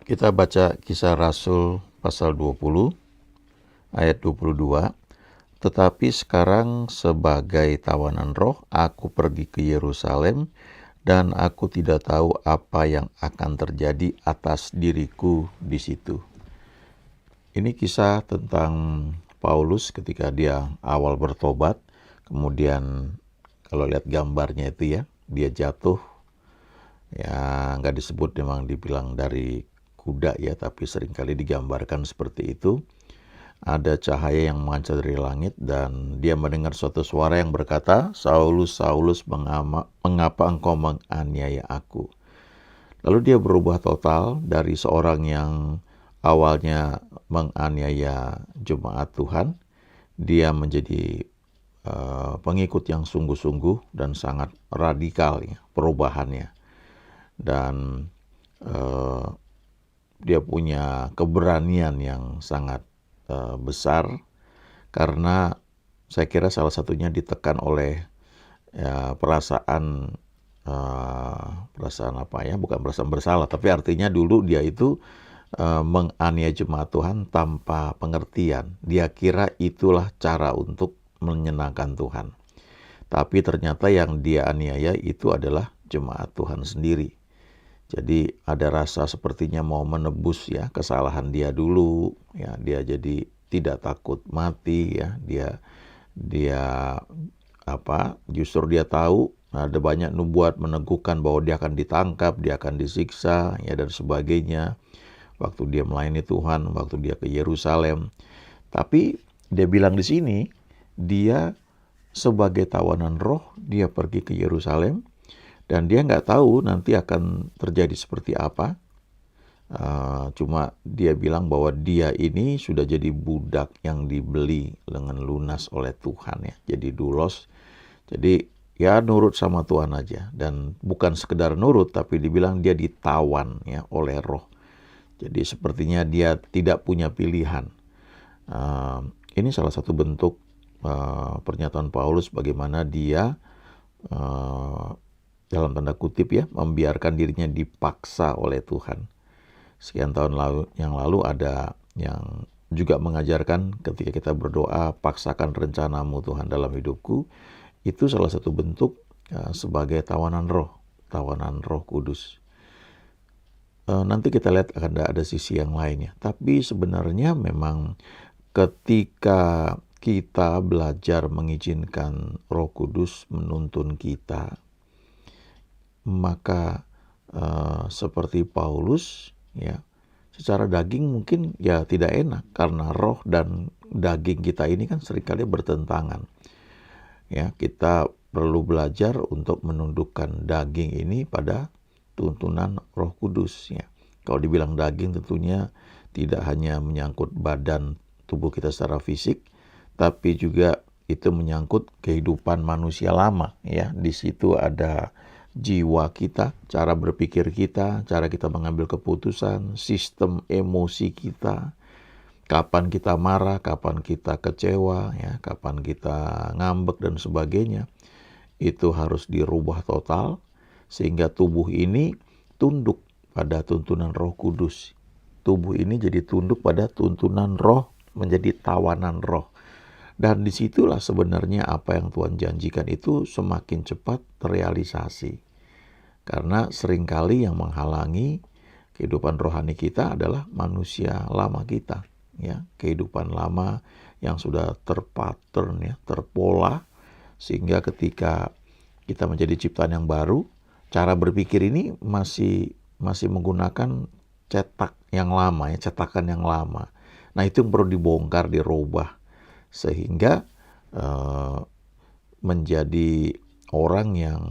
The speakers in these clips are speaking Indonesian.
Kita baca Kisah Rasul pasal 20 ayat 22. Tetapi sekarang sebagai tawanan roh aku pergi ke Yerusalem dan aku tidak tahu apa yang akan terjadi atas diriku di situ. Ini kisah tentang Paulus ketika dia awal bertobat. Kemudian kalau lihat gambarnya itu ya, dia jatuh. Ya nggak disebut memang dibilang dari kuda ya, tapi seringkali digambarkan seperti itu. Ada cahaya yang memancar dari langit dan dia mendengar suatu suara yang berkata, Saulus, Saulus, mengapa engkau menganiaya aku? Lalu dia berubah total dari seorang yang awalnya menganiaya jemaat Tuhan, dia menjadi pengikut yang sungguh-sungguh dan sangat radikal ya, perubahannya. Dan dia punya keberanian yang sangat besar, karena saya kira salah satunya ditekan oleh perasaan apa ya, bukan perasaan bersalah, tapi artinya dulu dia itu menganiaya jemaat Tuhan tanpa pengertian. Dia kira itulah cara untuk menyenangkan Tuhan, tapi ternyata yang dia aniaya itu adalah jemaat Tuhan sendiri. Jadi ada rasa sepertinya mau menebus ya kesalahan dia dulu ya, dia jadi tidak takut mati ya, justru dia tahu ada banyak nubuat meneguhkan bahwa dia akan ditangkap, dia akan disiksa ya dan sebagainya waktu dia melayani Tuhan, waktu dia ke Yerusalem. Tapi dia bilang di sini dia sebagai tawanan roh dia pergi ke Yerusalem. Dan dia nggak tahu nanti akan terjadi seperti apa. Cuma dia bilang bahwa dia ini sudah jadi budak yang dibeli dengan lunas oleh Tuhan ya. Jadi doulos. Jadi ya nurut sama Tuhan aja. Dan bukan sekedar nurut, tapi dibilang dia ditawan ya oleh roh. Jadi sepertinya dia tidak punya pilihan. Ini salah satu bentuk pernyataan Paulus bagaimana dia dalam tanda kutip ya, membiarkan dirinya dipaksa oleh Tuhan. Sekian tahun yang lalu ada yang juga mengajarkan ketika kita berdoa, paksakan rencanamu Tuhan dalam hidupku. Itu salah satu bentuk sebagai tawanan roh kudus. Nanti kita lihat akan ada sisi yang lainnya. Tapi sebenarnya memang ketika kita belajar mengizinkan Roh Kudus menuntun kita, maka seperti Paulus ya, secara daging mungkin ya tidak enak karena roh dan daging kita ini kan seringkali bertentangan. Ya, kita perlu belajar untuk menundukkan daging ini pada tuntunan Roh Kudus ya. Kalau dibilang daging tentunya tidak hanya menyangkut badan tubuh kita secara fisik, tapi juga itu menyangkut kehidupan manusia lama ya. Di situ ada jiwa kita, cara berpikir kita, cara kita mengambil keputusan, sistem emosi kita, kapan kita marah, kapan kita kecewa, ya, kapan kita ngambek dan sebagainya. Itu harus dirubah total sehingga tubuh ini tunduk pada tuntunan Roh Kudus. Tubuh ini jadi tunduk pada tuntunan roh, menjadi tawanan roh. Dan disitulah sebenarnya apa yang Tuhan janjikan itu semakin cepat terrealisasi. Karena seringkali yang menghalangi kehidupan rohani kita adalah manusia lama kita. Ya, kehidupan lama yang sudah terpattern, ya, terpola. Sehingga ketika kita menjadi ciptaan yang baru, cara berpikir ini masih menggunakan cetak yang lama, ya, cetakan yang lama. Nah itu yang perlu dibongkar, dirubah. Sehingga menjadi orang yang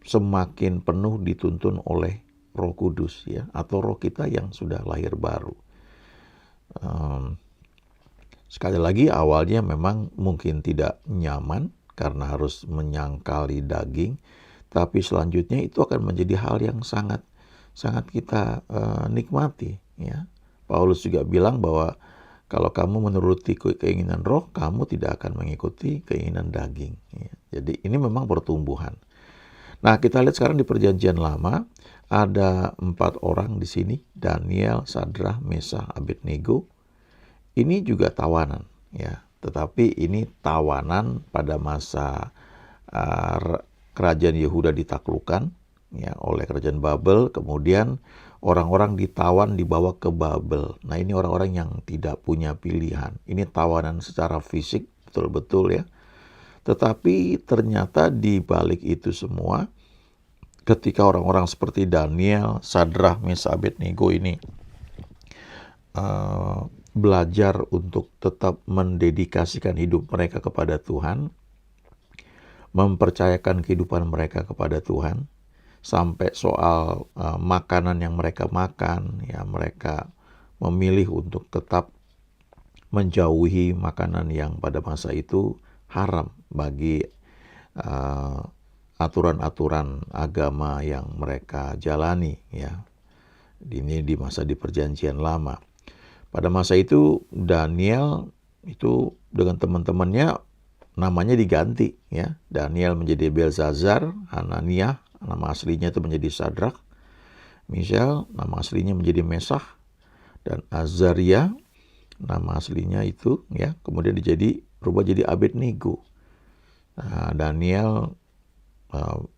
semakin penuh dituntun oleh Roh Kudus ya, atau roh kita yang sudah lahir baru. Sekali lagi awalnya memang mungkin tidak nyaman karena harus menyangkali daging, tapi selanjutnya itu akan menjadi hal yang sangat kita nikmati ya. Paulus juga bilang bahwa kalau kamu menuruti keinginan roh, kamu tidak akan mengikuti keinginan daging. Ya. Jadi ini memang pertumbuhan. Nah kita lihat sekarang di perjanjian lama, Ada 4 orang di sini, Daniel, Sadrah, Mesah, Abednego. Ini juga tawanan, ya. Tetapi ini tawanan pada masa kerajaan Yehuda ditaklukkan, ya, oleh kerajaan Babel. Kemudian orang-orang ditawan dibawa ke Babel. Nah, ini orang-orang yang tidak punya pilihan. Ini tawanan secara fisik, betul-betul, ya. Tetapi ternyata di balik itu semua, ketika orang-orang seperti Daniel, Sadrah, Mesah, Abednego ini belajar untuk tetap mendedikasikan hidup mereka kepada Tuhan, mempercayakan kehidupan mereka kepada Tuhan, sampai soal makanan yang mereka makan, ya, mereka memilih untuk tetap menjauhi makanan yang pada masa itu haram bagi aturan-aturan agama yang mereka jalani, ya. Ini di masa di Perjanjian Lama. Pada masa itu Daniel itu dengan teman-temannya namanya diganti, ya. Daniel menjadi Belzazar, Hananiah nama aslinya itu menjadi Sadrah, Mishael nama aslinya menjadi Mesah, dan Azaria nama aslinya itu, ya, kemudian berubah jadi Abednego. Nah, Daniel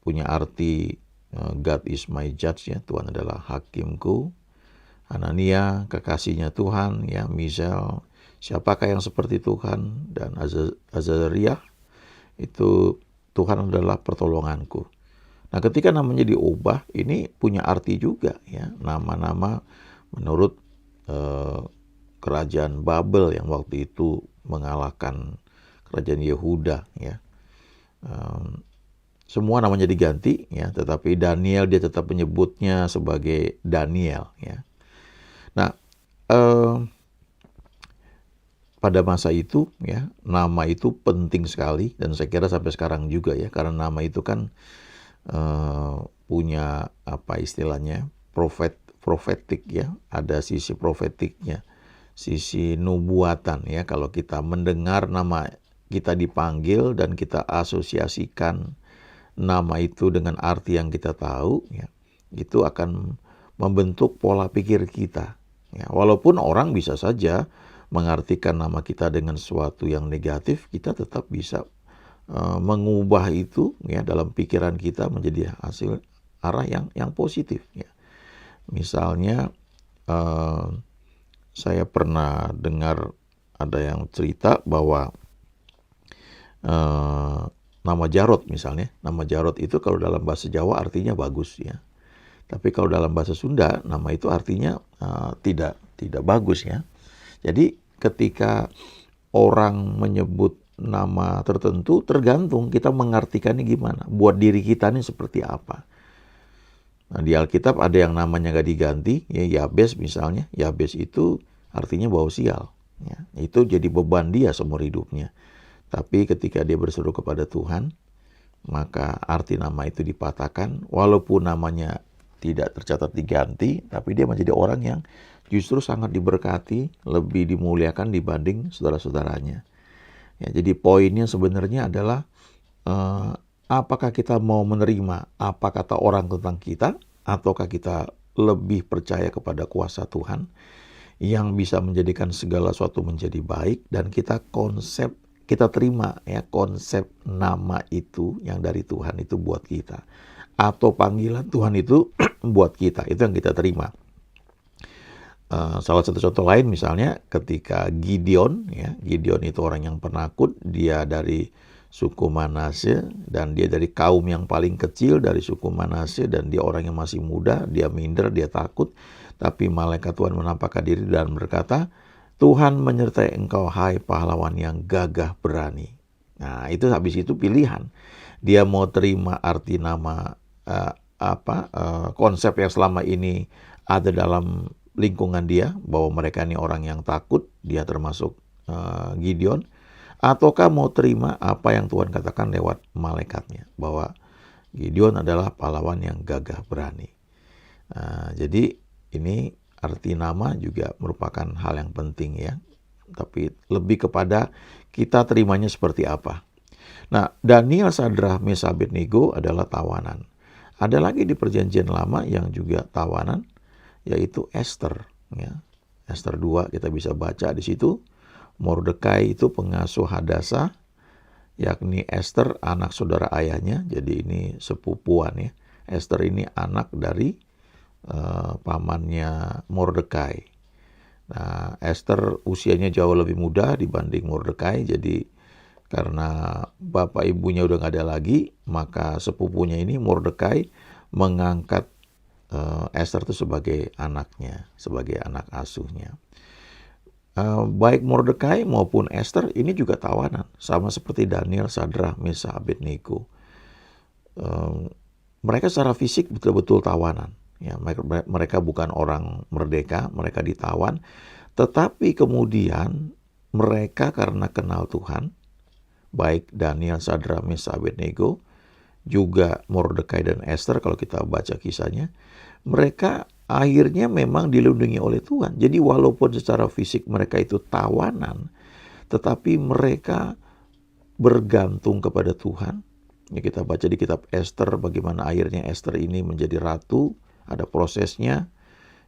punya arti God is my judge, ya, Tuhan adalah hakimku. Hananiah kekasihnya Tuhan, ya. Mishael, siapakah yang seperti Tuhan? Dan Azaria itu, Tuhan adalah pertolonganku. Nah, ketika namanya diubah, ini punya arti juga, ya. Nama-nama menurut kerajaan Babel yang waktu itu mengalahkan kerajaan Yehuda, ya. Semua namanya diganti, ya, tetapi Daniel dia tetap menyebutnya sebagai Daniel, ya. Nah, pada masa itu, ya, nama itu penting sekali, dan saya kira sampai sekarang juga, ya, karena nama itu kan punya apa istilahnya, profetik, ya, ada sisi profetiknya, sisi nubuatan, ya. Kalau kita mendengar nama kita dipanggil dan kita asosiasikan nama itu dengan arti yang kita tahu, ya, itu akan membentuk pola pikir kita, ya. Walaupun orang bisa saja mengartikan nama kita dengan sesuatu yang negatif, kita tetap bisa mengubah itu, ya, dalam pikiran kita menjadi hasil arah yang positif, ya. Misalnya saya pernah dengar ada yang cerita bahwa nama Jarot misalnya, nama Jarot itu kalau dalam bahasa Jawa artinya bagus, ya. Tapi kalau dalam bahasa Sunda nama itu artinya tidak bagus, ya. Jadi ketika orang menyebut nama tertentu, tergantung kita mengartikannya gimana. Buat diri kita ini seperti apa. Nah, di Alkitab ada yang namanya gak diganti, ya, Yabes misalnya. Yabes itu artinya bau sial, ya. Itu jadi beban dia seumur hidupnya. Tapi ketika dia berseru kepada Tuhan, maka arti nama itu dipatahkan. Walaupun namanya tidak tercatat diganti, tapi dia menjadi orang yang justru sangat diberkati, lebih dimuliakan dibanding saudara-saudaranya. Ya, jadi poinnya sebenarnya adalah apakah kita mau menerima apa kata orang tentang kita, ataukah kita lebih percaya kepada kuasa Tuhan yang bisa menjadikan segala sesuatu menjadi baik, dan kita terima, ya, konsep nama itu yang dari Tuhan itu buat kita, atau panggilan Tuhan itu buat kita, itu yang kita terima. Salah satu contoh lain misalnya ketika Gideon, ya, Gideon itu orang yang penakut, dia dari suku Manasye, dan dia dari kaum yang paling kecil dari suku Manasye, dan dia orang yang masih muda, dia minder, dia takut. Tapi malaikat Tuhan menampakkan diri dan berkata, Tuhan menyertai engkau, hai pahlawan yang gagah berani. Nah, itu habis itu pilihan. Dia mau terima arti nama konsep yang selama ini ada dalam lingkungan dia, bahwa mereka ini orang yang takut, dia termasuk Gideon, ataukah mau terima apa yang Tuhan katakan lewat malaikatnya, bahwa Gideon adalah pahlawan yang gagah berani. Jadi ini arti nama juga merupakan hal yang penting, ya. Tapi lebih kepada kita terimanya seperti apa. Nah, Daniel, Sadrah, Mesah, Abednego adalah tawanan. Ada lagi di Perjanjian Lama yang juga tawanan, yaitu Esther. Ya. Esther 2 kita bisa baca di situ. Mordekai itu pengasuh Hadasa, yakni Esther anak saudara ayahnya, jadi ini sepupuan ya. Esther ini anak dari pamannya Mordekai. Nah, Esther usianya jauh lebih muda dibanding Mordekai, jadi karena bapak ibunya udah gak ada lagi, maka sepupunya ini Mordekai mengangkat Esther itu sebagai anaknya, sebagai anak asuhnya. Baik Mordekai maupun Esther ini juga tawanan, sama seperti Daniel, Sadrak, Mesakh, Abednego. Mereka secara fisik betul-betul tawanan. Ya, mereka bukan orang merdeka, mereka ditawan. Tetapi kemudian mereka karena kenal Tuhan, baik Daniel, Sadrak, Mesakh, Abednego, juga Mordekai dan Esther kalau kita baca kisahnya, mereka akhirnya memang dilindungi oleh Tuhan. Jadi walaupun secara fisik mereka itu tawanan, tetapi mereka bergantung kepada Tuhan. Ya, kita baca di kitab Esther bagaimana akhirnya Esther ini menjadi ratu, ada prosesnya.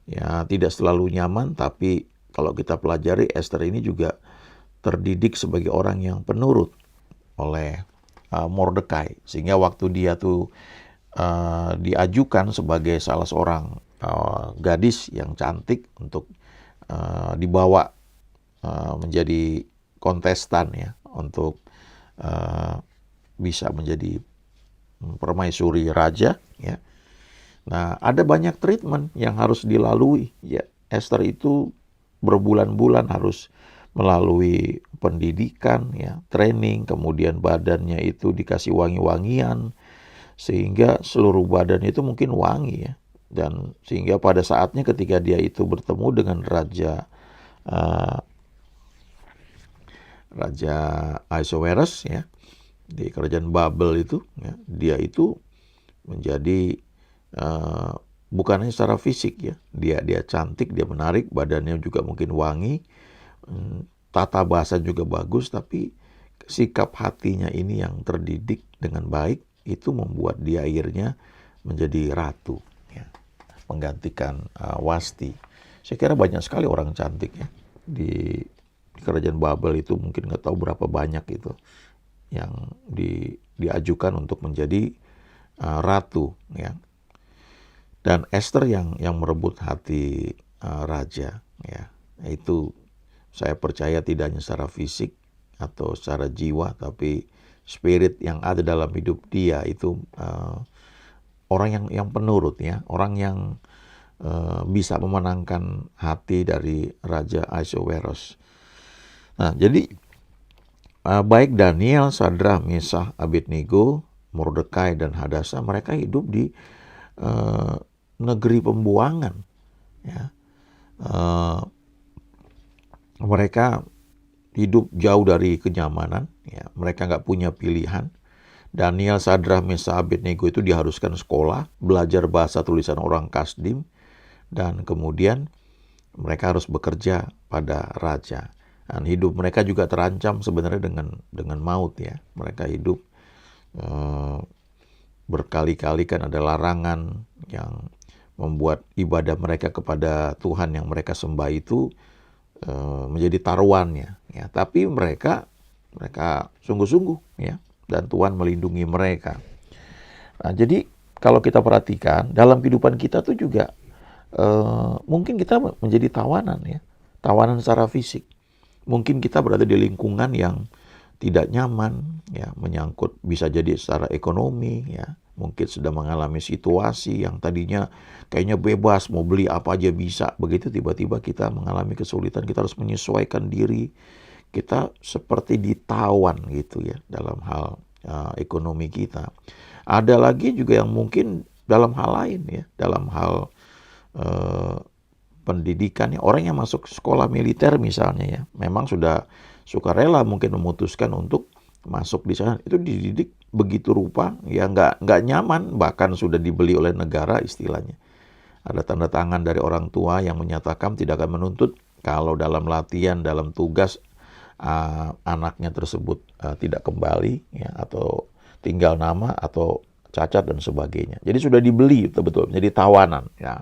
Ya, tidak selalu nyaman, tapi kalau kita pelajari Esther ini juga terdidik sebagai orang yang penurut oleh Mordekai, sehingga waktu dia tuh diajukan sebagai salah seorang gadis yang cantik untuk dibawa menjadi kontestan ya, untuk bisa menjadi permaisuri raja ya. Nah, ada banyak treatment yang harus dilalui ya. Esther itu berbulan-bulan harus melalui pendidikan ya, training, kemudian badannya itu dikasih wangi-wangian sehingga seluruh badan itu mungkin wangi ya. Dan sehingga pada saatnya ketika dia itu bertemu dengan Raja Ahasuerus ya, di kerajaan Babel itu ya, dia itu menjadi bukan hanya secara fisik ya, dia cantik, dia menarik, badannya juga mungkin wangi, tata bahasa juga bagus, tapi sikap hatinya ini yang terdidik dengan baik itu membuat dia akhirnya menjadi ratu ya, menggantikan Wasti. Saya kira banyak sekali orang cantik ya di kerajaan Babel itu, mungkin nggak tahu berapa banyak itu yang diajukan untuk menjadi ratu ya. Dan Esther yang merebut hati raja ya. Itu saya percaya tidak hanya secara fisik atau secara jiwa, tapi spirit yang ada dalam hidup dia itu orang yang penurut ya, orang yang bisa memenangkan hati dari Raja Ahasuerus. Nah, jadi baik Daniel, Sadrak, Mesakh, Abednego, Mordekai dan Hadasa, mereka hidup di negeri pembuangan ya. Mereka hidup jauh dari kenyamanan ya. Mereka nggak punya pilihan. Daniel, Sadrak, Mesakh, Abednego itu diharuskan sekolah, belajar bahasa tulisan orang Kasdim, dan kemudian mereka harus bekerja pada raja. Dan hidup mereka juga terancam sebenarnya dengan maut ya. Mereka hidup berkali-kali kan ada larangan yang membuat ibadah mereka kepada Tuhan yang mereka sembah itu menjadi taruhannya ya. Tapi mereka sungguh-sungguh ya, dan Tuhan melindungi mereka. Nah, jadi kalau kita perhatikan dalam kehidupan kita tuh juga mungkin kita menjadi tawanan ya, tawanan secara fisik. Mungkin kita berada di lingkungan yang tidak nyaman ya, menyangkut bisa jadi secara ekonomi ya, mungkin sedang mengalami situasi yang tadinya kayaknya bebas, mau beli apa aja bisa, begitu tiba-tiba kita mengalami kesulitan, kita harus menyesuaikan diri, kita seperti ditawan gitu ya dalam hal ekonomi kita. Ada lagi juga yang mungkin dalam hal lain ya, dalam hal pendidikannya, orang yang masuk sekolah militer misalnya ya, memang sudah sukarela mungkin memutuskan untuk masuk di sana, itu dididik begitu rupa ya, nggak nyaman, bahkan sudah dibeli oleh negara istilahnya. Ada tanda tangan dari orang tua yang menyatakan tidak akan menuntut kalau dalam latihan, dalam tugas anaknya tersebut tidak kembali ya, atau tinggal nama atau cacat dan sebagainya. Jadi sudah dibeli betul-betul menjadi tawanan, ya.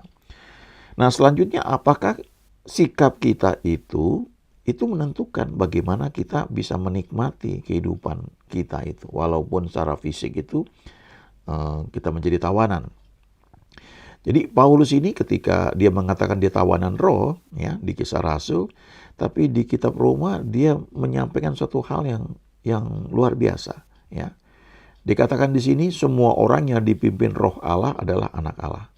Nah, selanjutnya apakah sikap kita itu menentukan bagaimana kita bisa menikmati kehidupan kita itu. Walaupun secara fisik itu kita menjadi tawanan. Jadi Paulus ini ketika dia mengatakan dia tawanan roh, ya, di Kisah Rasul, tapi di kitab Roma dia menyampaikan suatu hal yang luar biasa, ya. Dikatakan di sini semua orang yang dipimpin Roh Allah adalah anak Allah.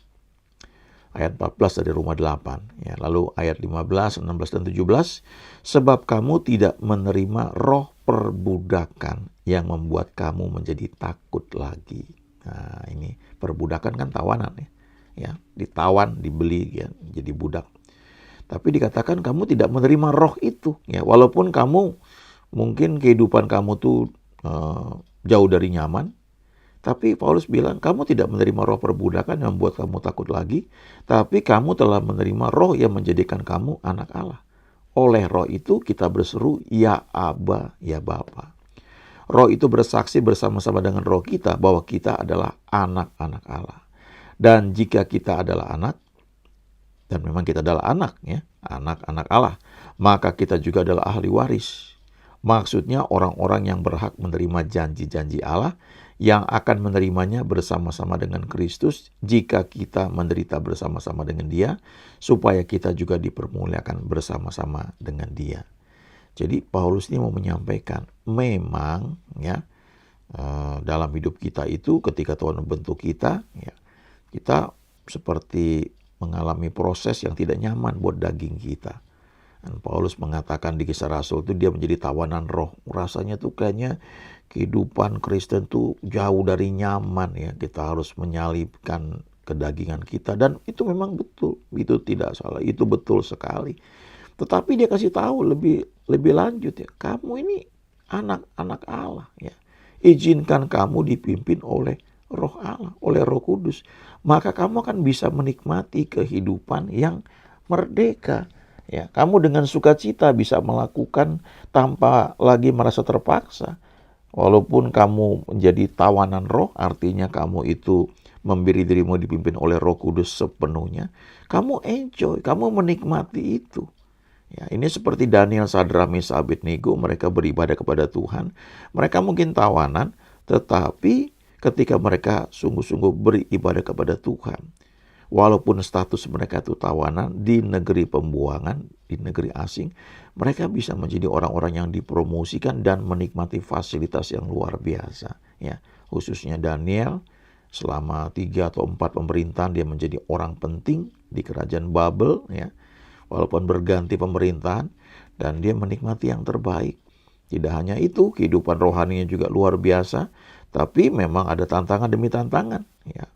Ayat 14 dari Roma 8. Ya, lalu ayat 15, 16, dan 17. Sebab kamu tidak menerima roh perbudakan yang membuat kamu menjadi takut lagi. Nah, ini perbudakan kan tawanan, ya. Ya, ditawan, dibeli, ya, jadi budak. Tapi dikatakan kamu tidak menerima roh itu. Ya, walaupun kamu mungkin kehidupan kamu tuh jauh dari nyaman. Tapi Paulus bilang, kamu tidak menerima roh perbudakan yang membuat kamu takut lagi, tapi kamu telah menerima roh yang menjadikan kamu anak Allah. Oleh roh itu kita berseru, ya Aba, ya Bapa. Roh itu bersaksi bersama-sama dengan roh kita bahwa kita adalah anak-anak Allah. Dan jika kita adalah anak, dan memang kita adalah anak, ya, anak-anak Allah, maka kita juga adalah ahli waris. Maksudnya orang-orang yang berhak menerima janji-janji Allah yang akan menerimanya bersama-sama dengan Kristus jika kita menderita bersama-sama dengan Dia, supaya kita juga dipermuliakan bersama-sama dengan Dia. Jadi Paulus ini mau menyampaikan, memang, ya, dalam hidup kita itu ketika Tuhan membentuk kita, ya, kita seperti mengalami proses yang tidak nyaman buat daging kita. Dan Paulus mengatakan di Kisah Rasul itu dia menjadi tawanan roh. Rasanya tuh kayaknya kehidupan Kristen tuh jauh dari nyaman, ya. Kita harus menyalibkan kedagingan kita. Dan itu memang betul. Itu tidak salah. Itu betul sekali. Tetapi dia kasih tahu lebih lanjut, ya. Kamu ini anak-anak Allah, ya. Izinkan kamu dipimpin oleh roh Allah, oleh Roh Kudus. Maka kamu akan bisa menikmati kehidupan yang merdeka. Ya, kamu dengan sukacita bisa melakukan tanpa lagi merasa terpaksa. Walaupun kamu menjadi tawanan roh, artinya kamu itu memberi dirimu dipimpin oleh Roh Kudus sepenuhnya. Kamu enjoy, kamu menikmati itu. Ya, ini seperti Daniel, Sadrak, Mesak, Abednego, mereka beribadah kepada Tuhan. Mereka mungkin tawanan, tetapi ketika mereka sungguh-sungguh beribadah kepada Tuhan, walaupun status mereka itu tawanan di negeri pembuangan, di negeri asing, mereka bisa menjadi orang-orang yang dipromosikan dan menikmati fasilitas yang luar biasa. Ya, khususnya Daniel, selama 3 atau 4 pemerintahan dia menjadi orang penting di kerajaan Babel, ya. Walaupun berganti pemerintahan, dan dia menikmati yang terbaik. Tidak hanya itu, kehidupan rohaninya juga luar biasa, tapi memang ada tantangan demi tantangan, ya.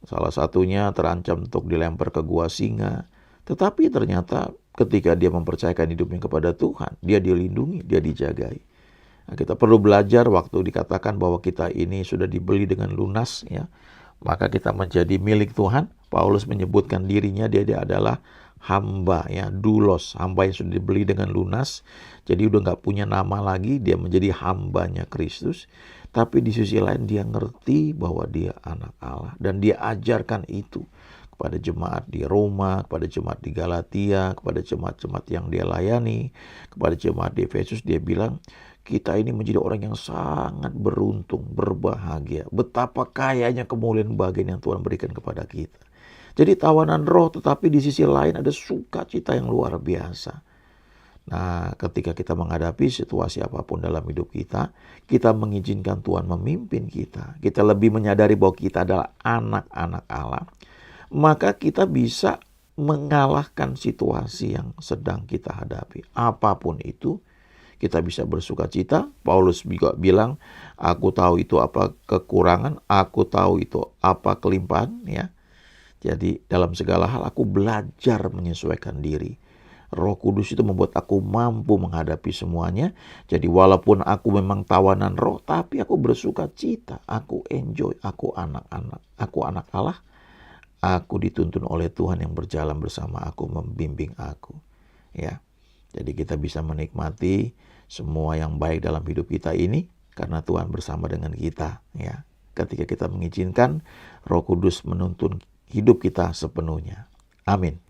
Salah satunya terancam untuk dilempar ke gua singa. Tetapi ternyata ketika dia mempercayakan hidupnya kepada Tuhan, dia dilindungi, dia dijagai. Nah, kita perlu belajar waktu dikatakan bahwa kita ini sudah dibeli dengan lunas, ya. Maka kita menjadi milik Tuhan. Paulus menyebutkan dirinya dia adalah hamba, ya, doulos, hamba yang sudah dibeli dengan lunas. Jadi udah gak punya nama lagi, dia menjadi hambanya Kristus. Tapi di sisi lain dia ngerti bahwa dia anak Allah. Dan dia ajarkan itu kepada jemaat di Roma, kepada jemaat di Galatia, kepada jemaat-jemaat yang dia layani, kepada jemaat di Efesus. Dia bilang, kita ini menjadi orang yang sangat beruntung, berbahagia. Betapa kayanya kemuliaan bagian yang Tuhan berikan kepada kita. Jadi tawanan roh, tetapi di sisi lain ada sukacita yang luar biasa. Nah, ketika kita menghadapi situasi apapun dalam hidup kita mengizinkan Tuhan memimpin kita. Kita lebih menyadari bahwa kita adalah anak-anak Allah. Maka kita bisa mengalahkan situasi yang sedang kita hadapi. Apapun itu, kita bisa bersukacita. Paulus juga bilang, aku tahu itu apa kekurangan, aku tahu itu apa kelimpahan, ya. Jadi dalam segala hal aku belajar menyesuaikan diri. Roh Kudus itu membuat aku mampu menghadapi semuanya. Jadi walaupun aku memang tawanan roh, tapi aku bersuka cita, aku enjoy, aku anak Allah. Aku dituntun oleh Tuhan yang berjalan bersama aku, membimbing aku. Ya. Jadi kita bisa menikmati semua yang baik dalam hidup kita ini karena Tuhan bersama dengan kita, ya. ketika kita mengizinkan Roh Kudus menuntun hidup kita sepenuhnya. Amin.